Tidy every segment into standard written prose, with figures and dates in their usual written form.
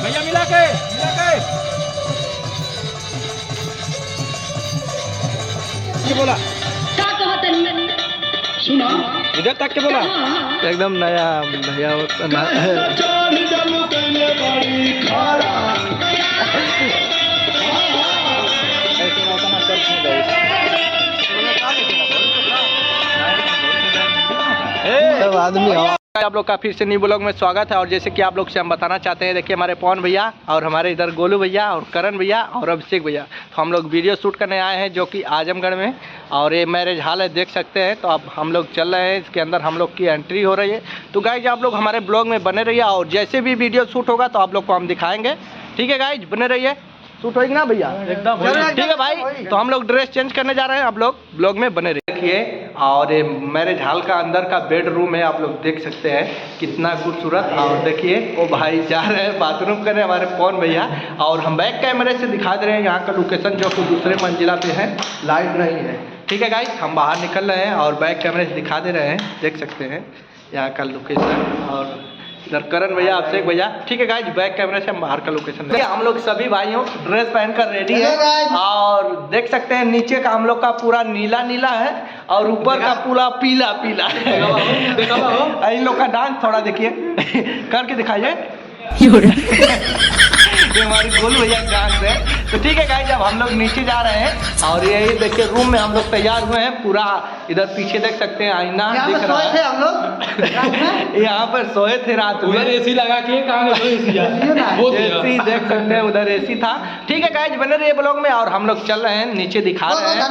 भैया मिला के बोला सुना इधर तक के बोला एकदम नया भैया आदमी आप लोग का फिर से न्यू ब्लॉग में स्वागत है। और जैसे कि आप लोग से हम बताना चाहते हैं, देखिए हमारे पवन भैया और हमारे इधर गोलू भैया और करण भैया और अभिषेक भैया, तो हम लोग वीडियो शूट करने आए हैं जो कि आजमगढ़ में। और ये मैरिज हॉल है, देख सकते हैं। तो अब हम लोग चल रहे हैं, इसके अंदर हम लोग की एंट्री हो रही है। तो गाइज आप लोग हमारे ब्लॉग में बने रहिए और जैसे भी वीडियो शूट होगा तो आप लोग को हम दिखाएंगे। ठीक है गाइज, बने रहिए। शूट होगी ना भैया? एकदम ठीक है भाई। तो हम लोग ड्रेस चेंज करने जा रहे हैं, आप लोग ब्लॉग में बने रहिए। देखिए, और ये मैरिज हॉल का अंदर का बेडरूम है, आप लोग देख सकते हैं कितना खूबसूरत। और देखिए वो भाई जा रहे हैं बाथरूम करने, हमारे पवन भैया। और हम बैक कैमरे से दिखा दे रहे हैं यहाँ का लोकेशन जो कि दूसरे मंजिला पे है, लाइट नहीं है। ठीक है गाइस, हम बाहर निकल रहे हैं और बैक कैमरे से दिखा दे रहे हैं, देख सकते हैं यहाँ का लोकेशन। और इधर करण भैया, अभिषेक भैया। ठीक है गाइज, बैक कैमरे से हम बाहर का लोकेशन। हम लोग सभी भाइयों ड्रेस पहनकर रेडी है और देख सकते हैं नीचे का हम लोग का पूरा नीला नीला है और ऊपर का पूरा पीला पीला है। इन लोग का डांस थोड़ा देखिए करके दिखाइए। ये हमारी गोलू भैया डांस है। तो ठीक है गाइज, अब हम लोग नीचे जा रहे हैं और यही देखिए रूम में हम लोग तैयार हुए हैं पूरा। इधर पीछे देख सकते हैं आईना दिख रहा है। हम लोग यहाँ पर सोए थे रात में, एसी लगा के एसी देख सकते हैं, उधर एसी था। ठीक है गाइज, बने रहिए ब्लॉग में। और हम लोग चल रहे हैं, नीचे दिखा रहे हैं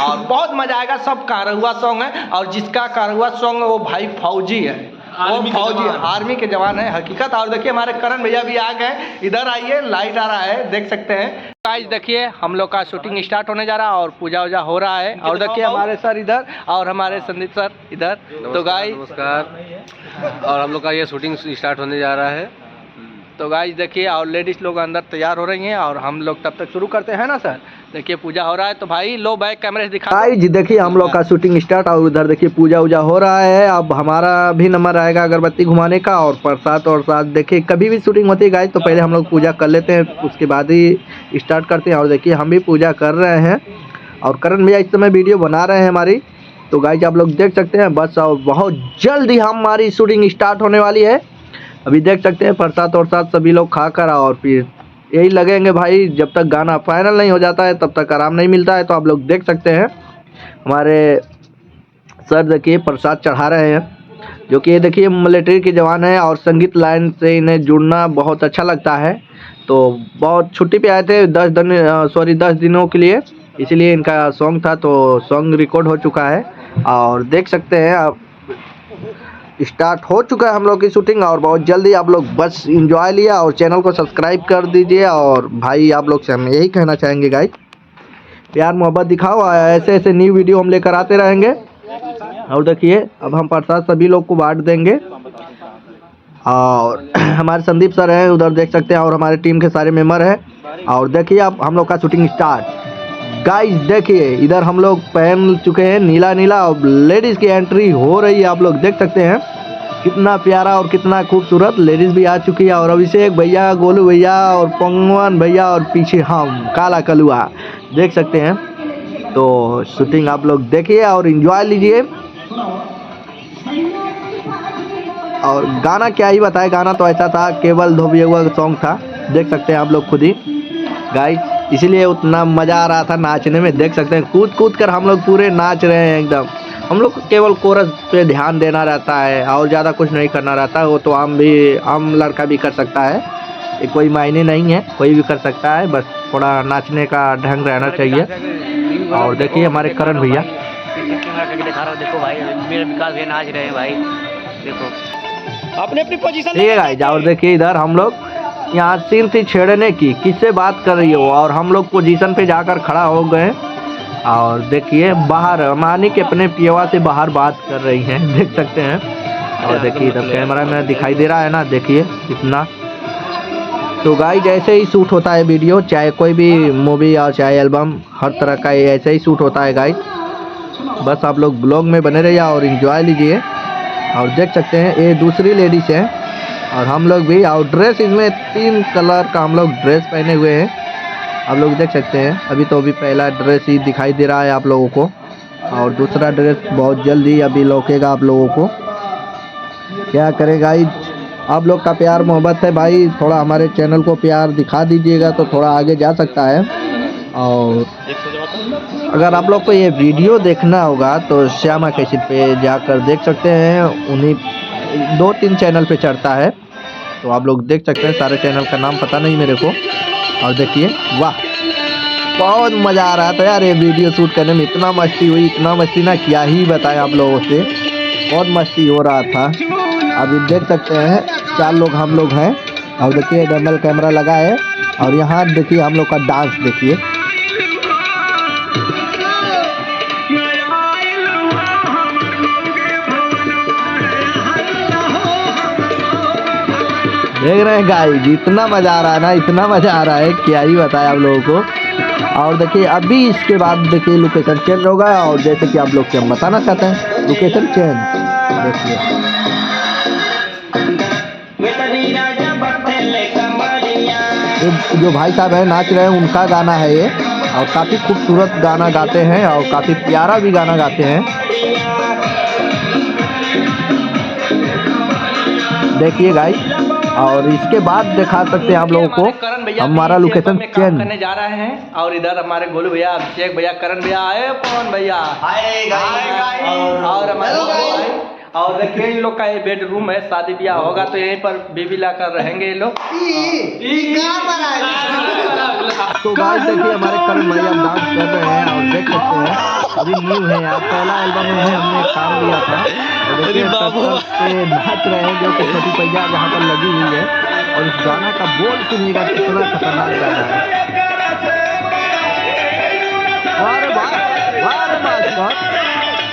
और बहुत मजा आएगा। सब कारहुआ सॉन्ग है और जिसका कारहुआ सॉन्ग है वो भाई फौजी है, वो फौजी आर्मी के जवान है हकीकत। और देखिए हमारे करण भैया भी आ गए, इधर आइए, लाइट आ रहा है, देख सकते हैं गाइस। देखिए हम लोग का शूटिंग स्टार्ट होने जा रहा है और पूजा वूजा हो रहा है। और देखिए हमारे सर इधर और हमारे संदीप सर इधर। तो गाइस नमस्कार। और हम लोग का ये शूटिंग स्टार्ट होने जा रहा है। तो गाइस देखिए, और लेडीज लोग अंदर तैयार हो रही हैं और हम लोग तब तक शुरू करते हैं ना सर। देखिए पूजा हो रहा है, तो भाई लो बैक कैमरे से दिखा। गाइस देखिए हम लोग का शूटिंग स्टार्ट और उधर देखिए पूजा वूजा हो रहा है। अब हमारा भी नंबर आएगा अगरबत्ती घुमाने का और प्रसाद और साथ। देखिए कभी भी शूटिंग होती है गाइस तो पहले हम लोग पूजा कर लेते हैं, उसके बाद ही स्टार्ट करते हैं। और देखिए हम भी पूजा कर रहे हैं और करण भैया इस समय वीडियो बना रहे हैं हमारी। तो गाइस आप लोग देख सकते हैं बस और बहुत जल्द ही हमारी शूटिंग स्टार्ट होने वाली है। अभी देख सकते हैं प्रसाद और साथ सभी लोग खाकर और फिर यही लगेंगे भाई। जब तक गाना फाइनल नहीं हो जाता है तब तक आराम नहीं मिलता है। तो आप लोग देख सकते हैं हमारे सर देखिए प्रसाद चढ़ा रहे हैं, जो कि ये देखिए मिलिट्री के जवान हैं और संगीत लाइन से इन्हें जुड़ना बहुत अच्छा लगता है। तो बहुत छुट्टी पे आए थे 10 दिनों के लिए, इसीलिए इनका सॉन्ग था। तो सॉन्ग रिकॉर्ड हो चुका है और देख सकते हैं आप स्टार्ट हो चुका है हम लोग की शूटिंग। और बहुत जल्दी आप लोग बस एंजॉय लिया और चैनल को सब्सक्राइब कर दीजिए। और भाई आप लोग से हम यही कहना चाहेंगे गाइस, प्यार मोहब्बत दिखाओ, ऐसे ऐसे न्यू वीडियो हम लेकर आते रहेंगे। और देखिए अब हम प्रसाद सभी लोग को बांट देंगे। और हमारे संदीप सर हैं उधर देख सकते हैं और हमारे टीम के सारे मेंबर हैं। और देखिए अब हम लोग का शूटिंग स्टार्ट। गाइस देखिए इधर हम लोग पहन चुके हैं नीला नीला और लेडीज की एंट्री हो रही है। आप लोग देख सकते हैं कितना प्यारा और कितना खूबसूरत लेडीज भी आ चुकी है। और अभिषेक भैया, गोलू भैया और पवन भैया और पीछे हम काला कलुआ देख सकते हैं। तो शूटिंग आप लोग देखिए और एंजॉय लीजिए। और गाना क्या ही बताए, गाना तो ऐसा था, केवल धोबिया हुआ सॉन्ग था, देख सकते हैं आप लोग खुद ही गाइस। इसीलिए उतना मज़ा आ रहा था नाचने में, देख सकते हैं कूद कूद कर हम लोग पूरे नाच रहे हैं एकदम। हम लोग को केवल कोरस पे ध्यान देना रहता है और ज़्यादा कुछ नहीं करना रहता है। वो तो आम लड़का भी कर सकता है, ये कोई मायने नहीं है, कोई भी कर सकता है, बस थोड़ा नाचने का ढंग रहना चाहिए। और देखिए हमारे करण भैया देखो भाई, मेरे विकास भैया नाच रहे हैं भाई, देखो अपने अपनी पोजीशन। ठीक है गाइस, और देखिए इधर हम लोग यहाँ सीन थी छेड़ने की, किससे बात कर रही हो, और हम लोग पोजीशन पे जाकर खड़ा हो गए। और देखिए बाहर मानी के अपने पियवा से बाहर बात कर रही हैं, देख सकते हैं। और देखिए इधर कैमरा में दिखाई दे रहा है ना, देखिए कितना। तो गाइस ऐसे ही शूट होता है वीडियो, चाहे कोई भी मूवी और चाहे एल्बम, हर तरह का ऐसे ही शूट होता है गाइस। बस आप लोग ब्लॉग में बने रहिए और एंजॉय लीजिए। और देख सकते हैं ये दूसरी लेडीज है और हम लोग भी, और ड्रेस इसमें 3 कलर का हम लोग ड्रेस पहने हुए हैं, आप लोग देख सकते हैं। अभी तो पहला ड्रेस ही दिखाई दे रहा है आप लोगों को, और दूसरा ड्रेस बहुत जल्दी अभी लौकेगा आप लोगों को। क्या करेगा, आप लोग का प्यार मोहब्बत है भाई, थोड़ा हमारे चैनल को प्यार दिखा दीजिएगा तो थोड़ा आगे जा सकता है। और अगर आप लोग को ये वीडियो देखना होगा तो श्यामा कैसेट पे जाकर देख सकते हैं, उन्हीं 2-3 चैनल पे चढ़ता है, तो आप लोग देख सकते हैं। सारे चैनल का नाम पता नहीं मेरे को। और देखिए, वाह बहुत मज़ा आ रहा था यार ये वीडियो शूट करने में, इतना मस्ती हुई, इतना मस्ती ना क्या ही बताएं आप लोगों से, बहुत मस्ती हो रहा था। अभी देख सकते हैं 4 लोग हम लोग हैं, और देखिए डबल कैमरा लगा है, और यहाँ देखिए हम लोग का डांस देखिए। देख रहे हैं गाइस, इतना मज़ा आ रहा है ना, इतना मज़ा आ रहा है क्या ही बताएं आप लोगों को। और देखिए अभी इसके बाद देखिए लोकेशन चेंज होगा, और जैसे कि आप लोग से हम बताना चाहते हैं लोकेशन चेंज देखिए। जो भाई साहब है नाच रहे हैं उनका गाना है ये, और काफ़ी खूबसूरत गाना गाते हैं और काफ़ी प्यारा भी गाना गाते हैं। देखिए गाइस, और इसके बाद दिखा सकते हैं आप लोगों को हमारा लोकेशन चेंज करने जा रहे हैं। और इधर हमारे गोलू भैया, अभिषेक भैया, करण भैया आए, पवन भैया और हमारे, और देखिए इन लोग का ये बेडरूम है, शादी ब्याह होगा तो यहीं पर बेबी लाकर रहेंगे ये लोग। तो गाइस देखिए हमारे करण भैया डांस कर रहे हैं, और देख सकते हैं अभी न्यू है यार, पहला एल्बम में हमने काम लिया था, और देखिए पे नाच रहे हैं जो कि छोटी पहिया जहाँ पर लगी हुई है। और इस गाना का बोल सुनिएगा कितना खतरनाक गाना है।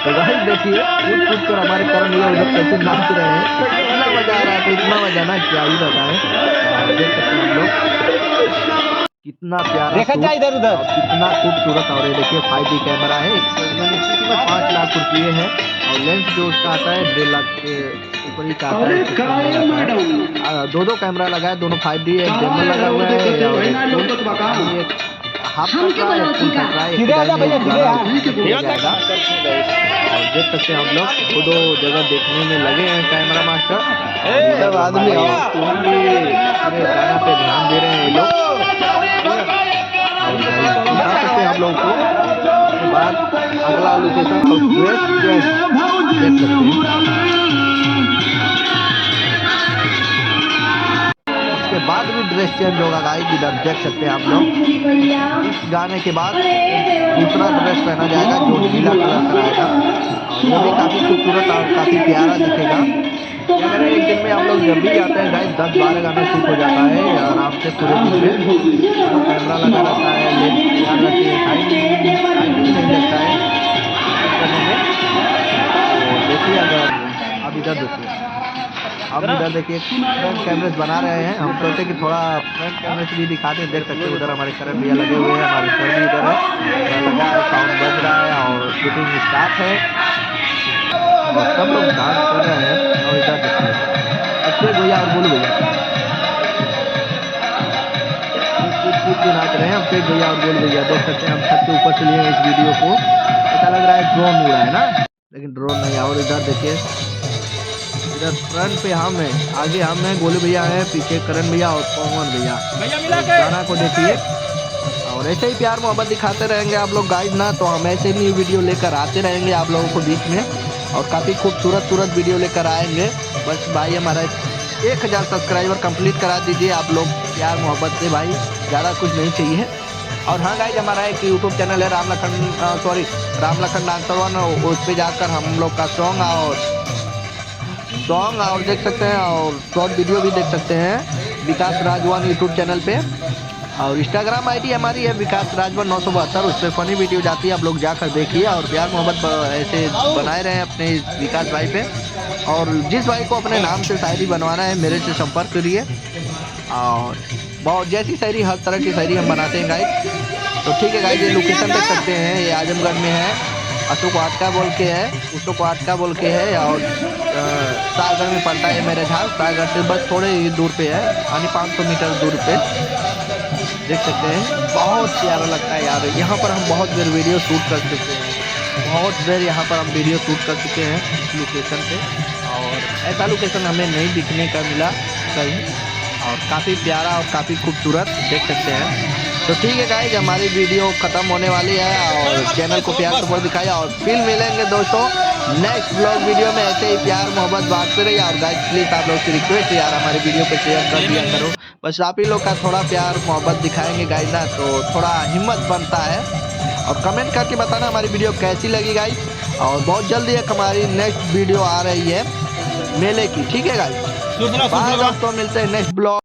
तो गाइस देखिए कूद कर हमारे करण भैया उधर कैसे नाच रहे हैं, इतना मजा आ रहा है, तो इतना मजा ना क्या ही बताएं। देख सकते हैं हम लोग कितना प्यारा देखा जाए इधर उधर, कितना खूबसूरत। और ये देखिए 5D कैमरा है, इसकी कीमत 5 लाख रुपये है, और लेंस जो उसका आता है 1.5 लाख के ऊपर ही का आता है। 2 कैमरा लगा है, दोनों 5D, एक डेमो लगा हुआ है, और हाफ और देख सकते हैं हम लोग 2 जगह देखने में लगे हैं कैमरा मास्टर, सब आदमी गाना पे ध्यान दे रहे हैं ये लोग। बता सकते हैं हम लोग को उसके बाद अगला लोकेशन देख सकते हैं। उसके बाद भी ड्रेस चेंज होगा गाइस, इधर देख सकते हैं आप लोग। इस गाने के बाद दूसरा ड्रेस पहना जाएगा जो नीला कलर का रहेगा, और वो भी काफ़ी खूबसूरत और काफ़ी प्यारा दिखेगा। अगर एक दिन में हम लोग जब भी जाते हैं गाइस 10-12 गाना शूट हो जाता है आराम से पूरे दिन में। कैमरा लगा रहता है, लेंस तैयार रहती है, टाइम भी नहीं लगता है करने में। तो देखिए अगर अब इधर देखिए, अब इधर देखिए फ्रंट कैमरेस बना रहे हैं, हम सोचे कि थोड़ा फ्रंट कैमरेस भी दिखाते हैं। देख सकते हैं उधर हमारे करण भैया लगे हुए हैं, हमारे सर भी इधर है लगा है, साउंड बज रहा है और शूटिंग स्टार्ट है, और सब लोग डांस कर रहे हैं। और इधर देखिए अक्षय भैया और गोलू भैया कूद के नाच रहे हैं, अक्षय भैया और गोलू भैया। देख सकते हैं हम छत के ऊपर से लिए इस वीडियो को, ऐसा लग रहा है ड्रोन उड़ा है ना, लेकिन ड्रोन नहीं। और इधर देखिए इधर फ्रंट पे हम हैं, आगे हम हैं, गोलू भैया हैं, पीछे करण भैया और पवन भैया। गाना को देखिए, और ऐसे ही प्यार मोहब्बत दिखाते रहेंगे आप लोग गाइस ना, तो हम ऐसे न्यू वीडियो लेकर आते रहेंगे आप लोगों को बीच में, और काफ़ी खूबसूरत वीडियो लेकर आएंगे। बस भाई हमारा 1000 सब्सक्राइबर कंप्लीट करा दीजिए आप लोग प्यार मोहब्बत से भाई, ज़्यादा कुछ नहीं चाहिए। और हाँ गाइस हमारा एक यूट्यूब चैनल है राम लखन डांसर 1, उस पर जाकर हम लोग का सॉन्ग और देख सकते हैं, और शॉर्ट वीडियो भी देख सकते हैं विकास राज 1 यूट्यूब चैनल पे। और इंस्टाग्राम आईडी हमारी है विकास राज 1 972, उस पर फ़नी वीडियो जाती है, आप लोग जाकर देखिए और प्यार मोहब्बत ऐसे बनाए रहे हैं अपने विकास भाई पे। और जिस भाई को अपने नाम से शायरी बनवाना है मेरे से संपर्क करिए, और बहुत जैसी शायरी हर तरह की शायरी हम बनाते हैं गाइस। तो ठीक है गाइस, ये लोकेशन देख सकते हैं, ये आजमगढ़ में है, अशोक वाटका बोल के है, और सागर में पड़ता है मेरे झाल। सागर से बस थोड़े ही दूर पे है, यानी 500 मीटर दूर पे। देख सकते हैं बहुत प्यारा लगता है यार। यहाँ पर हम बहुत देर वीडियो शूट कर चुके हैं, बहुत देर यहाँ पर हम वीडियो शूट कर चुके हैं इस लोकेशन पे, और ऐसा लोकेशन हमें नहीं दिखने का मिला कहीं, और काफ़ी प्यारा और काफ़ी खूबसूरत देख सकते हैं। तो ठीक है गाइज, हमारी वीडियो ख़त्म होने वाली है, और चैनल को प्यार सपोर्ट दिखाया, और फिर मिलेंगे दोस्तों नेक्स्ट ब्लॉग वीडियो में। ऐसे ही प्यार मोहब्बत बांटते रहिए, और गाइज प्लीज़ आप लोग से रिक्वेस्ट है यार, हमारी वीडियो को शेयर कर दिया करो। बस आप ही लोग का थोड़ा प्यार मोहब्बत दिखाएंगे गाइज ना, तो थोड़ा हिम्मत बनता है। और कमेंट करके बताना हमारी वीडियो कैसी लगी गाइज, और बहुत जल्दी एक हमारी नेक्स्ट वीडियो आ रही है मेले की, ठीक है गाइज। बाय दोस्तों, मिलते हैं नेक्स्ट ब्लॉग।